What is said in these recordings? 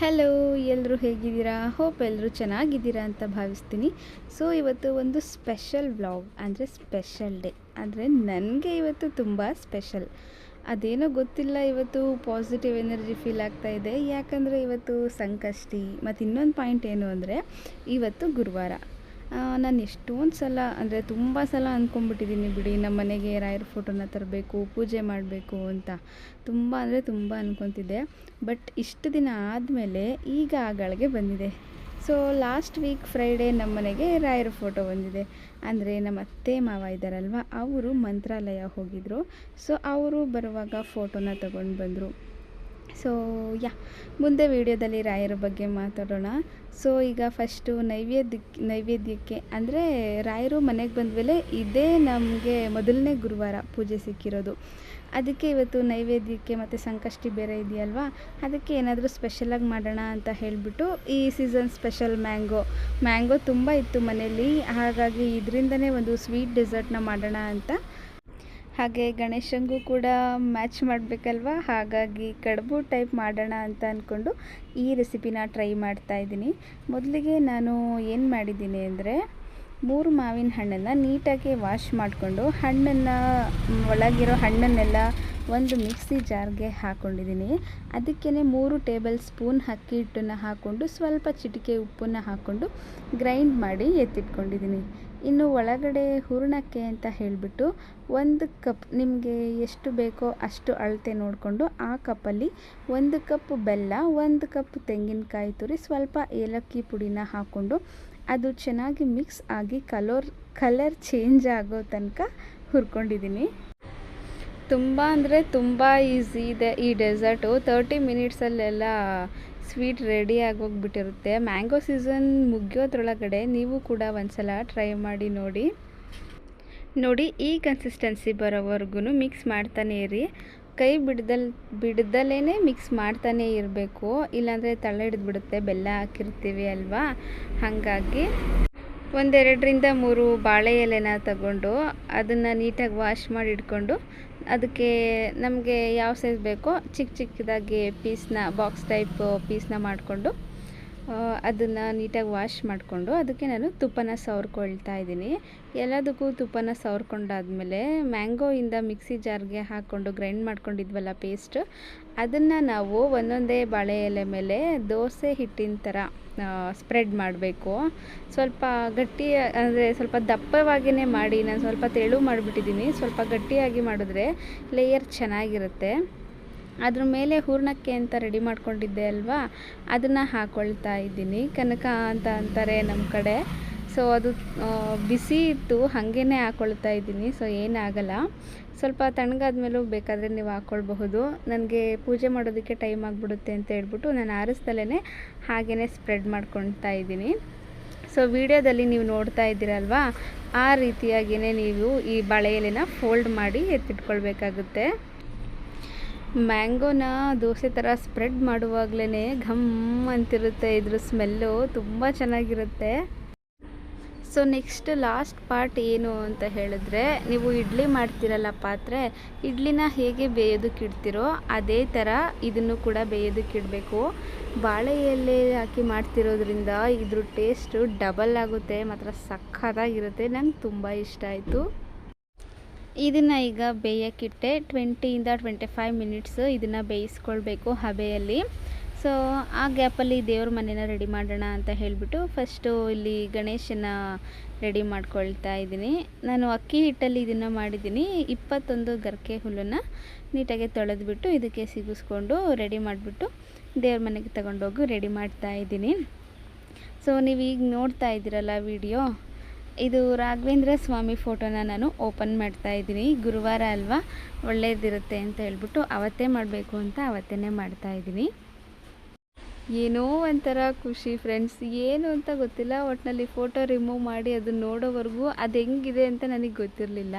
Hello, ಎಲ್ಲರೂ ಹೇಗಿದ್ದೀರಾ? Hope ಎಲ್ಲರೂ ಚೆನ್ನಾಗಿದ್ದೀರಾ ಅಂತ ಭಾವಿಸ್ತೀನಿ. ಸೊ ಇವತ್ತು ಒಂದು ಸ್ಪೆಷಲ್ ವ್ಲಾಗ್, ಅಂದರೆ ಸ್ಪೆಷಲ್ ಡೇ. ಅಂದರೆ ನನಗೆ ಇವತ್ತು ತುಂಬ ಸ್ಪೆಷಲ್. ಅದೇನೋ ಗೊತ್ತಿಲ್ಲ, ಇವತ್ತು ಪಾಸಿಟಿವ್ ಎನರ್ಜಿ ಫೀಲ್ ಆಗ್ತಾ ಇದೆ. ಯಾಕಂದರೆ ಇವತ್ತು ಸಂಕಷ್ಟಿ. ಮತ್ತು ಇನ್ನೊಂದು ಪಾಯಿಂಟ್ ಏನು ಅಂದರೆ ಇವತ್ತು ಗುರುವಾರ. ನಾನು ಎಷ್ಟೊಂದು ಸಲ, ಅಂದರೆ ತುಂಬ ಸಲ ಅಂದ್ಕೊಂಡ್ಬಿಟ್ಟಿದ್ದೀನಿ ಬಿಡಿ, ನಮ್ಮ ಮನೆಗೆ ರಾಯರ ಫೋಟೋನ ತರಬೇಕು, ಪೂಜೆ ಮಾಡಬೇಕು ಅಂತ ತುಂಬ ಅಂದರೆ ತುಂಬ ಅಂದ್ಕೊತಿದ್ದೆ. ಬಟ್ ಇಷ್ಟು ದಿನ ಆದಮೇಲೆ ಈಗ ಆ ಗಳಿಗೆ ಬಂದಿದೆ. ಸೊ ಲಾಸ್ಟ್ ವೀಕ್ ಫ್ರೈಡೇ ನಮ್ಮ ಮನೆಗೆ ರಾಯರ ಫೋಟೋ ಬಂದಿದೆ. ಅಂದರೆ ನಮ್ಮ ಅತ್ತೆ ಮಾವ ಇದ್ದಾರಲ್ವ, ಅವರು ಮಂತ್ರಾಲಯ ಹೋಗಿದ್ದರು. ಸೊ ಅವರು ಬರುವಾಗ ಫೋಟೋನ ತಗೊಂಡು ಬಂದರು. ಸೊ ಮುಂದೆ ವಿಡಿಯೋದಲ್ಲಿ ರಾಯರ ಬಗ್ಗೆ ಮಾತಾಡೋಣ. ಸೊ ಈಗ ಫಸ್ಟು ನೈವೇದ್ಯಕ್ಕೆ ಅಂದರೆ ರಾಯರು ಮನೆಗೆ ಬಂದಮೇಲೆ ಇದೇ ನಮಗೆ ಮೊದಲನೇ ಗುರುವಾರ ಪೂಜೆ ಸಿಕ್ಕಿರೋದು. ಅದಕ್ಕೆ ಇವತ್ತು ನೈವೇದ್ಯಕ್ಕೆ ಮತ್ತು ಸಂಕಷ್ಟಿ ಬೇರೆ ಇದೆಯಲ್ವಾ, ಅದಕ್ಕೆ ಏನಾದರೂ ಸ್ಪೆಷಲಾಗಿ ಮಾಡೋಣ ಅಂತ ಹೇಳಿಬಿಟ್ಟು ಈ ಸೀಸನ್ ಸ್ಪೆಷಲ್ ಮ್ಯಾಂಗೋ ತುಂಬ ಇತ್ತು ಮನೆಯಲ್ಲಿ. ಹಾಗಾಗಿ ಇದರಿಂದನೇ ಒಂದು ಸ್ವೀಟ್ ಡೆಸರ್ಟ್ನ ಮಾಡೋಣ ಅಂತ. ಹಾಗೆ ಗಣೇಶನಿಗೂ ಕೂಡ ಮ್ಯಾಚ್ ಮಾಡಬೇಕಲ್ವ, ಹಾಗಾಗಿ ಕಡುಬು ಟೈಪ್ ಮಾಡೋಣ ಅಂತ ಅಂದ್ಕೊಂಡು ಈ ರೆಸಿಪಿನ ಟ್ರೈ ಮಾಡ್ತಾಯಿದ್ದೀನಿ. ಮೊದಲಿಗೆ ನಾನು ಏನು ಮಾಡಿದ್ದೀನಿ ಅಂದರೆ 3 ಮಾವಿನ ಹಣ್ಣನ್ನು ನೀಟಾಗಿ ವಾಶ್ ಮಾಡಿಕೊಂಡು ಒಳಗಿರೋ ಹಣ್ಣನ್ನೆಲ್ಲ ಒಂದು ಮಿಕ್ಸಿ ಜಾರ್ಗೆ ಹಾಕ್ಕೊಂಡಿದ್ದೀನಿ. ಅದಕ್ಕೇ 3 ಟೇಬಲ್ ಸ್ಪೂನ್ ಅಕ್ಕಿ ಹಿಟ್ಟನ್ನು ಹಾಕ್ಕೊಂಡು ಸ್ವಲ್ಪ ಚಿಟಿಕೆ ಉಪ್ಪನ್ನು ಹಾಕ್ಕೊಂಡು ಗ್ರೈಂಡ್ ಮಾಡಿ ಎತ್ತಿಟ್ಕೊಂಡಿದ್ದೀನಿ. ಇನ್ನು ಒಳಗಡೆ ಹೂರಣಕ್ಕೆ ಅಂತ ಹೇಳಿಬಿಟ್ಟು 1 ಕಪ್, ನಿಮಗೆ ಎಷ್ಟು ಬೇಕೋ ಅಷ್ಟು ಅಳತೆ ನೋಡಿಕೊಂಡು ಆ ಕಪ್ಪಲ್ಲಿ 1 ಕಪ್ ಬೆಲ್ಲ, 1 ಕಪ್ ತೆಂಗಿನಕಾಯಿ ತುರಿ, ಸ್ವಲ್ಪ ಏಲಕ್ಕಿ ಪುಡಿನ ಹಾಕ್ಕೊಂಡು ಅದು ಚೆನ್ನಾಗಿ ಮಿಕ್ಸ್ ಆಗಿ ಕಲರ್ ಚೇಂಜ್ ಆಗೋ ತನಕ ಹುರ್ಕೊಂಡಿದ್ದೀನಿ. ತುಂಬ ಅಂದರೆ ತುಂಬ ಈಸಿ ಇದೆ ಈ ಡೆಸರ್ಟು. 30 ಮಿನಿಟ್ಸಲ್ಲೆಲ್ಲ ಸ್ವೀಟ್ ರೆಡಿ ಆಗೋಗ್ಬಿಟ್ಟಿರುತ್ತೆ. ಮ್ಯಾಂಗೋ ಸೀಸನ್ ಮುಗಿಯೋದ್ರೊಳಗಡೆ ನೀವು ಕೂಡ ಒಂದ್ಸಲ ಟ್ರೈ ಮಾಡಿ ನೋಡಿ. ಈ ಕನ್ಸಿಸ್ಟೆನ್ಸಿ ಬರೋವರೆಗೂ ಮಿಕ್ಸ್ ಮಾಡ್ತಾನೇ ಇರಿ. ಕೈ ಬಿಡ್ದಲೇ ಮಿಕ್ಸ್ ಮಾಡ್ತಾನೇ ಇರಬೇಕು, ಇಲ್ಲಾಂದರೆ ತಳ ಹಿಡಿದ್ಬಿಡುತ್ತೆ, ಬೆಲ್ಲ ಹಾಕಿರ್ತೀವಿ ಅಲ್ವಾ. ಹಾಗಾಗಿ 1-2-3 ಬಾಳೆ ಎಲೆನ ತಗೊಂಡು ಅದನ್ನು ನೀಟಾಗಿ ವಾಶ್ ಮಾಡಿ ಇಟ್ಕೊಂಡು, ಅದಕ್ಕೆ ನಮಗೆ ಯಾವ ಸೈಜ್ ಬೇಕೋ ಚಿಕ್ಕದಾಗಿ ಬಾಕ್ಸ್ ಟೈಪ್ ಪೀಸ್ನ ಮಾಡಿಕೊಂಡು ಅದನ್ನು ನೀಟಾಗಿ ವಾಶ್ ಮಾಡಿಕೊಂಡು ಅದಕ್ಕೆ ನಾನು ತುಪ್ಪನ ಸವರ್ಕೊಳ್ತಾ ಇದ್ದೀನಿ. ಎಲ್ಲದಕ್ಕೂ ತುಪ್ಪನ ಸವರ್ಕೊಂಡಾದ್ಮೇಲೆ ಮ್ಯಾಂಗೋಯಿಂದ ಮಿಕ್ಸಿ ಜಾರ್ಗೆ ಹಾಕ್ಕೊಂಡು ಗ್ರೈಂಡ್ ಮಾಡ್ಕೊಂಡಿದ್ವಲ್ಲ ಪೇಸ್ಟ್, ಅದನ್ನು ನಾವು ಒಂದೊಂದೇ ಬಾಳೆ ಎಲೆ ಮೇಲೆ ದೋಸೆ ಹಿಟ್ಟಿನ ಥರ ಸ್ಪ್ರೆಡ್ ಮಾಡಬೇಕು. ಸ್ವಲ್ಪ ಗಟ್ಟಿ, ಅಂದರೆ ಸ್ವಲ್ಪ ದಪ್ಪವಾಗಿಯೇ ಮಾಡಿ. ನಾನು ಸ್ವಲ್ಪ ತೆಳು ಮಾಡಿಬಿಟ್ಟಿದ್ದೀನಿ. ಸ್ವಲ್ಪ ಗಟ್ಟಿಯಾಗಿ ಮಾಡಿದ್ರೆ ಲೇಯರ್ ಚೆನ್ನಾಗಿರುತ್ತೆ. ಅದ್ರ ಮೇಲೆ ಹೂರಣಕ್ಕೆ ಅಂತ ರೆಡಿ ಮಾಡ್ಕೊಂಡಿದ್ದೆ ಅಲ್ವಾ, ಅದನ್ನು ಹಾಕ್ಕೊಳ್ತಾ ಇದ್ದೀನಿ. ಕನಕ ಅಂತ ಅಂತಾರೆ ನಮ್ಮ ಕಡೆ. ಸೊ ಅದು ಬಿಸಿ ಇತ್ತು, ಹಾಗೇ ಹಾಕ್ಕೊಳ್ತಾ ಇದ್ದೀನಿ. ಸೊ ಏನಾಗಲ್ಲ, ಸ್ವಲ್ಪ ತಣ್ಣಗಾದ್ಮೇಲೂ ಬೇಕಾದರೆ ನೀವು ಹಾಕ್ಕೊಳ್ಬಹುದು. ನನಗೆ ಪೂಜೆ ಮಾಡೋದಕ್ಕೆ ಟೈಮ್ ಆಗಿಬಿಡುತ್ತೆ ಅಂತ ಹೇಳ್ಬಿಟ್ಟು ನಾನು ಆರಿಸ್ದಲೇ ಹಾಗೇ ಸ್ಪ್ರೆಡ್ ಮಾಡ್ಕೊಳ್ತಾ ಇದ್ದೀನಿ. ಸೊ ವಿಡಿಯೋದಲ್ಲಿ ನೀವು ನೋಡ್ತಾ ಇದ್ದೀರಲ್ವಾ, ಆ ರೀತಿಯಾಗಿಯೇ ನೀವು ಈ ಬಾಳೆ ಎಲೆನ ಫೋಲ್ಡ್ ಮಾಡಿ ಎತ್ತಿಟ್ಕೊಳ್ಬೇಕಾಗುತ್ತೆ. ಮ್ಯಾಂಗೋನ ದೋಸೆ ಥರ ಸ್ಪ್ರೆಡ್ ಮಾಡುವಾಗಲೇ ಘಮ್ ಅಂತಿರುತ್ತೆ, ಇದ್ರ ಸ್ಮೆಲ್ಲು ತುಂಬ ಚೆನ್ನಾಗಿರುತ್ತೆ. ಸೊ ನೆಕ್ಸ್ಟ್ ಲಾಸ್ಟ್ ಪಾರ್ಟ್ ಏನು ಅಂತ ಹೇಳಿದ್ರೆ, ನೀವು ಇಡ್ಲಿ ಮಾಡ್ತೀರಲ್ಲ ಪಾತ್ರೆ, ಇಡ್ಲಿನ ಹೇಗೆ ಬೇಯೋದಕ್ಕಿಡ್ತೀರೋ ಅದೇ ಥರ ಇದನ್ನು ಕೂಡ ಬೇಯೋದಕ್ಕಿಡಬೇಕು. ಬಾಳೆ ಎಲೆ ಹಾಕಿ ಮಾಡ್ತಿರೋದ್ರಿಂದ ಇದ್ರ ಟೇಸ್ಟು ಡಬಲ್ ಆಗುತ್ತೆ, ಮಾತ್ರ ಸಖತ್ತಾಗಿರುತ್ತೆ. ನಂಗೆ ತುಂಬ ಇಷ್ಟ ಆಯಿತು. ಇದನ್ನು ಈಗ ಬೇಯೋಕ್ಕಿಟ್ಟೆ 20-25 ಮಿನಿಟ್ಸು ಇದನ್ನು ಬೇಯಿಸ್ಕೊಳ್ಬೇಕು ಹಬೆಯಲ್ಲಿ. ಸೊ ಆ ಗ್ಯಾಪಲ್ಲಿ ದೇವ್ರ ಮನೇನ ರೆಡಿ ಮಾಡೋಣ ಅಂತ ಹೇಳಿಬಿಟ್ಟು ಫಸ್ಟು ಇಲ್ಲಿ ಗಣೇಶನ ರೆಡಿ ಮಾಡ್ಕೊಳ್ತಾ ಇದ್ದೀನಿ. ನಾನು ಅಕ್ಕಿ ಹಿಟ್ಟಲ್ಲಿ ಇದನ್ನು ಮಾಡಿದ್ದೀನಿ. 21 ಗರಿಕೆ ಹುಲ್ಲನ್ನು ನೀಟಾಗಿ ತೊಳೆದ್ಬಿಟ್ಟು ಇದಕ್ಕೆ ಸಿಗಿಸ್ಕೊಂಡು ರೆಡಿ ಮಾಡಿಬಿಟ್ಟು ದೇವ್ರ ಮನೆಗೆ ತಗೊಂಡೋಗಿ ರೆಡಿ ಮಾಡ್ತಾ ಇದ್ದೀನಿ. ಸೊ ನೀವು ಈಗ ನೋಡ್ತಾ ಇದ್ದೀರಲ್ಲ ವಿಡಿಯೋ, ಇದು ರಾಘವೇಂದ್ರ ಸ್ವಾಮಿ ಫೋಟೋನ ನಾನು ಓಪನ್ ಮಾಡ್ತಾ ಇದ್ದೀನಿ. ಗುರುವಾರ ಅಲ್ವಾ, ಒಳ್ಳೇದಿರುತ್ತೆ ಅಂತ ಹೇಳ್ಬಿಟ್ಟು ಅವತ್ತೇ ಮಾಡಬೇಕು ಅಂತ ಅವತ್ತೇ ಮಾಡ್ತಾ ಇದ್ದೀನಿ. ಏನೋ ಒಂಥರ ಖುಷಿ ಫ್ರೆಂಡ್ಸ್, ಏನು ಅಂತ ಗೊತ್ತಿಲ್ಲ. ಒಟ್ಟಿನಲ್ಲಿ ಫೋಟೋ ರಿಮೂವ್ ಮಾಡಿ ಅದನ್ನು ನೋಡೋವರೆಗೂ ಅದು ಹೆಂಗಿದೆ ಅಂತ ನನಗೆ ಗೊತ್ತಿರಲಿಲ್ಲ.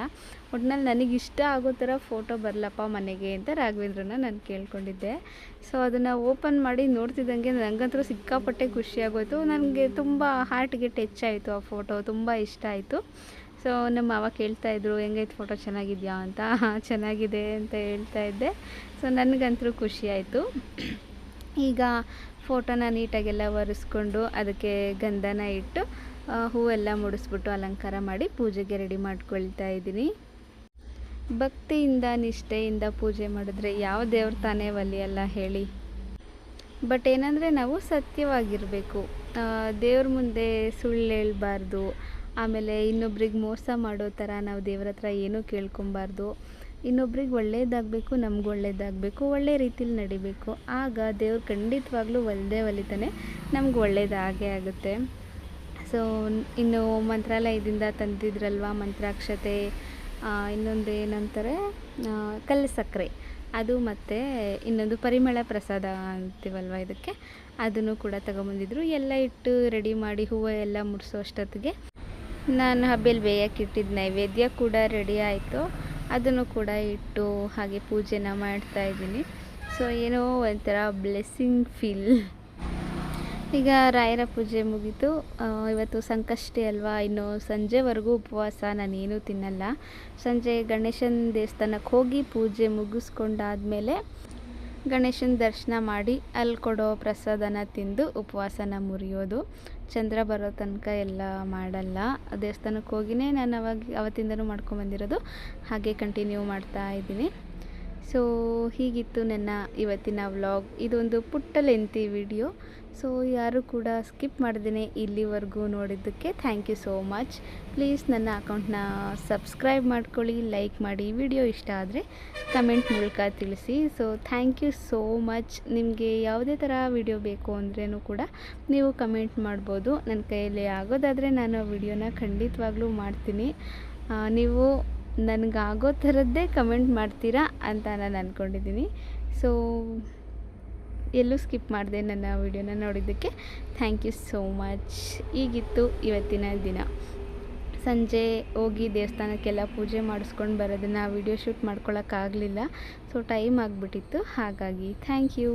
ಒಟ್ಟಿನಲ್ಲಿ ನನಗಿಷ್ಟ ಆಗೋ ಥರ ಫೋಟೋ ಬರಲಪ್ಪ ಮನೆಗೆ ಅಂತ ರಾಘವೇಂದ್ರನ ನಾನು ಕೇಳ್ಕೊಂಡಿದ್ದೆ. ಸೊ ಅದನ್ನು ಓಪನ್ ಮಾಡಿ ನೋಡ್ತಿದ್ದಂಗೆ ನನಗಂತೂ ಸಿಕ್ಕಾಪಟ್ಟೆ ಖುಷಿಯಾಗೋಯ್ತು. ನನಗೆ ತುಂಬ ಹಾರ್ಟ್ಗೆ ಟಚ್ ಆಯಿತು. ಆ ಫೋಟೋ ತುಂಬ ಇಷ್ಟ ಆಯಿತು. ಸೊ ನಮ್ಮ ಮಾವ ಕೇಳ್ತಾಯಿದ್ರು, ಹೆಂಗೈತೆ ಫೋಟೋ, ಚೆನ್ನಾಗಿದೆಯಾ ಅಂತ. ಚೆನ್ನಾಗಿದೆ ಅಂತ ಹೇಳ್ತಾ ಇದ್ದೆ. ಸೊ ನನಗಂತೂ ಖುಷಿ ಆಯಿತು. ಈಗ ಫೋಟೋನ ನೀಟಾಗೆಲ್ಲ ಒರೆಸ್ಕೊಂಡು ಅದಕ್ಕೆ ಗಂಧನ ಇಟ್ಟು ಹೂವೆಲ್ಲ ಮುಡಿಸ್ಬಿಟ್ಟು ಅಲಂಕಾರ ಮಾಡಿ ಪೂಜೆಗೆ ರೆಡಿ ಮಾಡ್ಕೊಳ್ತಾ ಇದ್ದೀನಿ. ಭಕ್ತಿಯಿಂದ ನಿಷ್ಠೆಯಿಂದ ಪೂಜೆ ಮಾಡಿದ್ರೆ ಯಾವ ದೇವ್ರು ತಾನೇ ಒಲಿಯಲ್ಲ ಹೇಳಿ. ಬಟ್ ಏನಂದರೆ ನಾವು ಸತ್ಯವಾಗಿರಬೇಕು, ದೇವ್ರ ಮುಂದೆ ಸುಳ್ಳು ಹೇಳ್ಬಾರ್ದು. ಆಮೇಲೆ ಇನ್ನೊಬ್ರಿಗೆ ಮೋಸ ಮಾಡೋ ಥರ ನಾವು ದೇವ್ರ ಹತ್ರ ಏನೂ ಕೇಳ್ಕೊಬಾರ್ದು. ಇನ್ನೊಬ್ರಿಗೆ ಒಳ್ಳೇದಾಗಬೇಕು, ನಮ್ಗೆ ಒಳ್ಳೇದಾಗಬೇಕು, ಒಳ್ಳೆ ರೀತಿಲಿ ನಡಿಬೇಕು. ಆಗ ದೇವ್ರು ಖಂಡಿತವಾಗ್ಲೂ ಒಲಿತಾನೆ, ನಮ್ಗೆ ಒಳ್ಳೇದಾಗೇ ಆಗುತ್ತೆ. ಸೊ ಇನ್ನು ಮಂತ್ರಾಲಯದಿಂದ ತಂದಿದ್ರಲ್ವ ಮಂತ್ರಾಕ್ಷತೆ, ಇನ್ನೊಂದು ಏನಂತಾರೆ ಕಲ್ಲು ಸಕ್ಕರೆ, ಅದು ಮತ್ತು ಇನ್ನೊಂದು ಪರಿಮಳ ಪ್ರಸಾದ ಅಂತೀವಲ್ವ ಇದಕ್ಕೆ, ಅದನ್ನು ಕೂಡ ತಗೊಂಬಂದಿದ್ರು. ಎಲ್ಲ ಇಟ್ಟು ರೆಡಿ ಮಾಡಿ ಹೂವು ಎಲ್ಲ ಮುಡಿಸೋ ಅಷ್ಟೊತ್ತಿಗೆ ನಾನು ಹಬ್ಬೆಯಲ್ಲಿ ಬೇಯಕ್ಕಿಟ್ಟಿದ್ದ ನೈವೇದ್ಯ ಕೂಡ ರೆಡಿ ಆಯಿತು. ಅದನ್ನು ಕೂಡ ಇಟ್ಟು ಹಾಗೆ ಪೂಜೆನ ಮಾಡ್ತಾಯಿದ್ದೀನಿ. ಸೊ ಏನೋ ಒಂಥರ ಬ್ಲೆಸ್ಸಿಂಗ್ ಫೀಲ್. ಈಗ ರಾಯರ ಪೂಜೆ ಮುಗೀತು. ಇವತ್ತು ಸಂಕಷ್ಟಿ ಅಲ್ವಾ, ಇನ್ನು ಸಂಜೆವರೆಗೂ ಉಪವಾಸ, ನಾನೇನೂ ತಿನ್ನಲ್ಲ. ಸಂಜೆ ಗಣೇಶನ ದೇವಸ್ಥಾನಕ್ಕೆ ಹೋಗಿ ಪೂಜೆ ಮುಗಿಸ್ಕೊಂಡಾದಮೇಲೆ ಗಣೇಶನ ದರ್ಶನ ಮಾಡಿ ಅಲ್ಲಿ ಕೊಡೋ ಪ್ರಸಾದನ ತಿಂದು ಉಪವಾಸನ ಮುರಿಯೋದು. ಚಂದ್ರ ಬರೋ ತನಕ ಎಲ್ಲ ಮಾಡಲ್ಲ. ದೇವಸ್ಥಾನಕ್ಕೆ ಹೋಗಿನೇ ನಾನು ಅವತ್ತಿಂದನೂ ಮಾಡ್ಕೊಂಬಂದಿರೋದು, ಹಾಗೆ ಕಂಟಿನ್ಯೂ ಮಾಡ್ತಾ ಇದ್ದೀನಿ. ಸೊ ಹೀಗಿತ್ತು ನನ್ನ ಇವತ್ತಿನ ವ್ಲಾಗ್. ಇದೊಂದು ಪುಟ್ಟ ಲೆಂತಿ ವಿಡಿಯೋ. ಸೊ ಯಾರು ಕೂಡ ಸ್ಕಿಪ್ ಮಾಡ್ದೇ ಇಲ್ಲಿವರೆಗೂ ನೋಡಿದ್ದಕ್ಕೆ thank you so much. Please ನನ್ನ ಅಕೌಂಟ್ನ ಸಬ್ಸ್ಕ್ರೈಬ್ ಮಾಡ್ಕೊಳ್ಳಿ, ಲೈಕ್ ಮಾಡಿ, ವಿಡಿಯೋ ಇಷ್ಟ ಆದರೆ ಕಮೆಂಟ್ ಮೂಲಕ ತಿಳಿಸಿ. So thank you so much. ನಿಮಗೆ ಯಾವುದೇ ಥರ ವಿಡಿಯೋ ಬೇಕು ಅಂದ್ರೂ ಕೂಡ ನೀವು ಕಮೆಂಟ್ ಮಾಡ್ಬೋದು. ನನ್ನ ಕೈಯಲ್ಲಿ ಆಗೋದಾದರೆ ನಾನು ಆ ವಿಡಿಯೋನ ಖಂಡಿತವಾಗ್ಲೂ ಮಾಡ್ತೀನಿ. ನೀವು ನನಗಾಗೋ ಥರದ್ದೇ ಕಮೆಂಟ್ ಮಾಡ್ತೀರಾ ಅಂತ ನಾನು ಅಂದ್ಕೊಂಡಿದ್ದೀನಿ. ಸೊ ಎಲ್ಲೂ ಸ್ಕಿಪ್ ಮಾಡಿದೆ ನನ್ನ ವಿಡಿಯೋನ ನೋಡಿದ್ದಕ್ಕೆ ಥ್ಯಾಂಕ್ ಯು ಸೋ ಮಚ್. ಹೀಗಿತ್ತು ಇವತ್ತಿನ ದಿನ. ಸಂಜೆ ಹೋಗಿ ದೇವಸ್ಥಾನಕ್ಕೆಲ್ಲ ಪೂಜೆ ಮಾಡಿಸ್ಕೊಂಡು ಬರೋದನ್ನು ವಿಡಿಯೋ ಶೂಟ್ ಮಾಡ್ಕೊಳ್ಳೋಕ್ಕಾಗಲಿಲ್ಲ. ಸೊ ಟೈಮ್ ಆಗಿಬಿಟ್ಟಿತ್ತು, ಹಾಗಾಗಿ ಥ್ಯಾಂಕ್ ಯು.